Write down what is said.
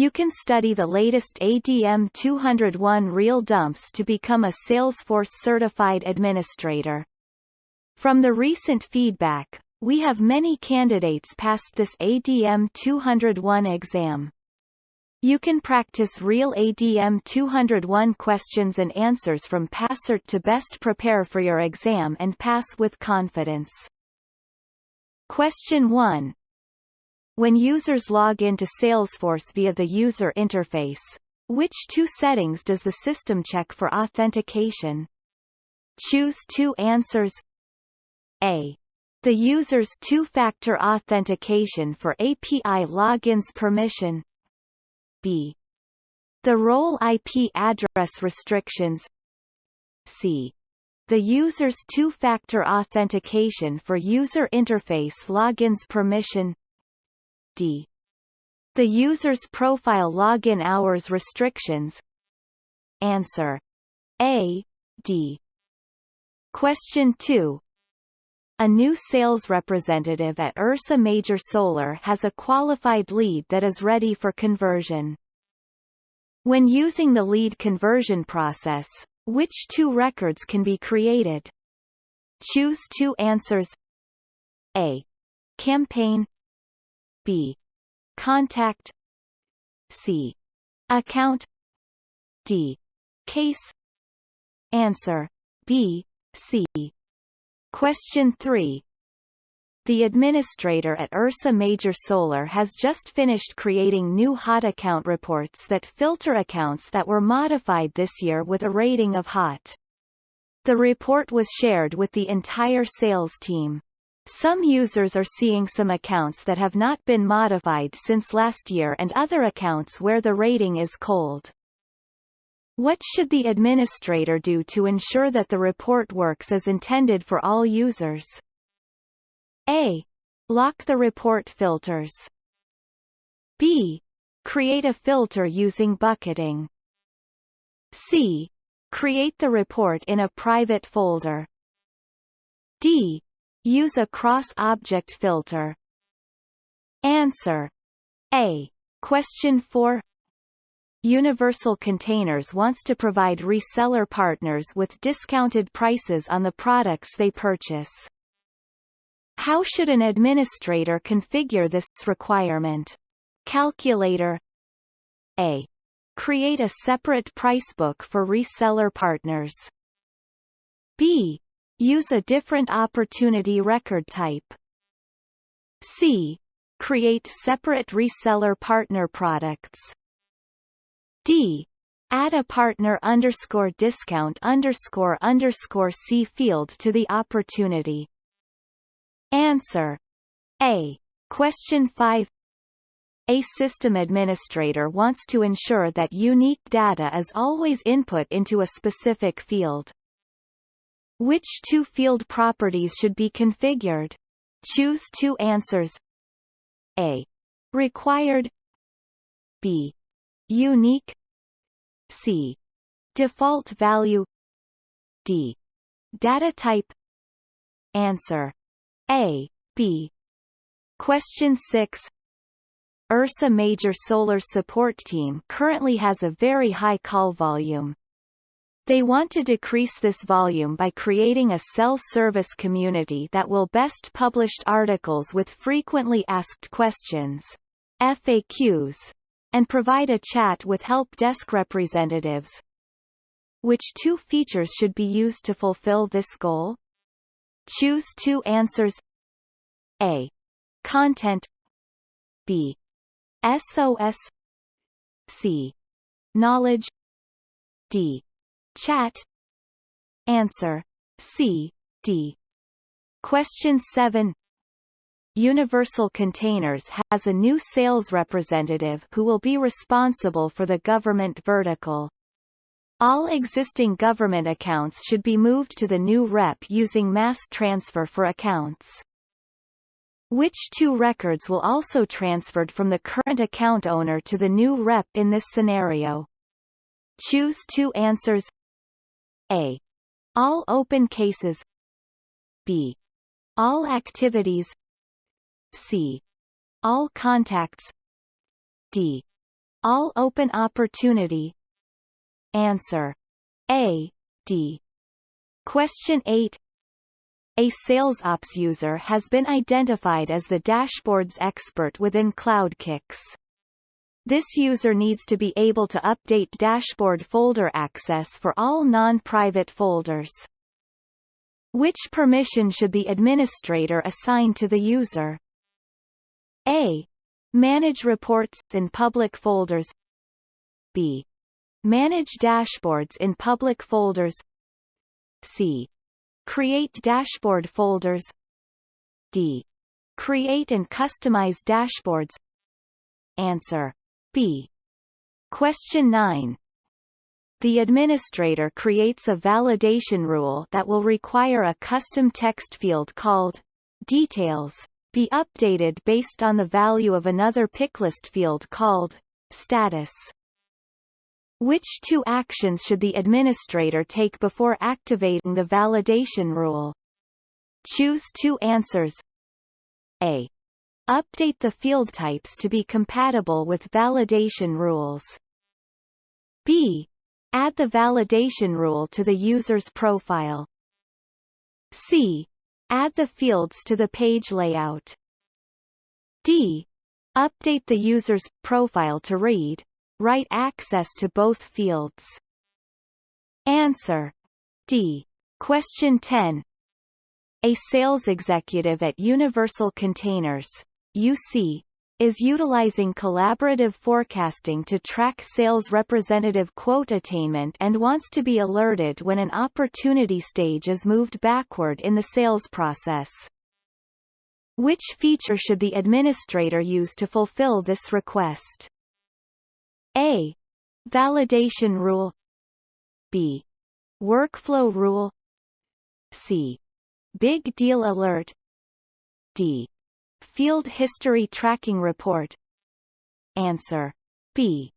You can study the latest ADM-201 real dumps to become a Salesforce Certified Administrator. From the recent feedback, we have many candidates passed this ADM-201 exam. You can practice real ADM-201 questions and answers from Passcert to best prepare for your exam and pass with confidence. Question 1. When users log into Salesforce via the user interface, which two settings does the system check for authentication? Choose two answers. A. The user's two-factor authentication for API logins permission. B. The role IP address restrictions. C. The user's two-factor authentication for user interface logins permission. D. The user's profile login hours restrictions. Answer. A, D. Question 2. A new sales representative at Ursa Major Solar has a qualified lead that is ready for conversion. When using the lead conversion process, which two records can be created? Choose two answers. A. Campaign. B. Contact. C. Account. D. Case. Answer. B, C. Question 3. The administrator at Ursa Major Solar has just finished creating new hot account reports that filter accounts that were modified this year with a rating of hot. The report was shared with the entire sales team. Some users are seeing some accounts that have not been modified since last year and other accounts where the rating is cold. What should the administrator do to ensure that the report works as intended for all users? A. Lock the report filters. B. Create a filter using bucketing. C. Create the report in a private folder. D. Use a cross-object filter. Answer. A. Question 4. Universal Containers wants to provide reseller partners with discounted prices on the products they purchase. How should an administrator configure this requirement? Calculator. A. Create a separate price book for reseller partners. B. Use a different opportunity record type. C. Create separate reseller partner products. D. Add a partner _discount _C field to the opportunity. Answer. A. Question 5. A system administrator wants to ensure that unique data is always input into a specific field. Which two field properties should be configured? Choose two answers. A. Required. B. Unique. C. Default value. D. Data type. Answer. A, B. Question 6. Ursa Major Solar support team currently has a very high call volume. They want to decrease this volume by creating a self-service community that will best published articles with frequently asked questions, FAQs, and provide a chat with help desk representatives. Which two features should be used to fulfill this goal? Choose two answers. A. Content. B. SOS. C. Knowledge. D. Chat. Answer. C, D. Question 7. Universal Containers has a new sales representative who will be responsible for the government vertical. All existing government accounts should be moved to the new rep using mass transfer for accounts. Which two records will also transferred from the current account owner to the new rep in this scenario? Choose two answers. A. All open cases. B. All activities. C. All contacts. D. All open opportunity. Answer: A, D. Question 8. A SalesOps user has been identified as the dashboard's expert within CloudKix. This user needs to be able to update dashboard folder access for all non-private folders. Which permission should the administrator assign to the user? A. Manage reports in public folders. B. Manage dashboards in public folders. C. Create dashboard folders. D. Create and customize dashboards. Answer: B. Question 9. The administrator creates a validation rule that will require a custom text field called details be updated based on the value of another picklist field called status. Which two actions should the administrator take before activating the validation rule? Choose two answers. A. Update the field types to be compatible with validation rules. B. Add the validation rule to the user's profile. C. Add the fields to the page layout. D. Update the user's profile to read/write access to both fields. Answer: D. Question 10. A sales executive at Universal Containers, UC, is utilizing collaborative forecasting to track sales representative quote attainment and wants to be alerted when an opportunity stage is moved backward in the sales process. Which feature should the administrator use to fulfill this request? A. Validation rule. B. Workflow rule. C. Big deal alert. D. Field history tracking report. Answer: B.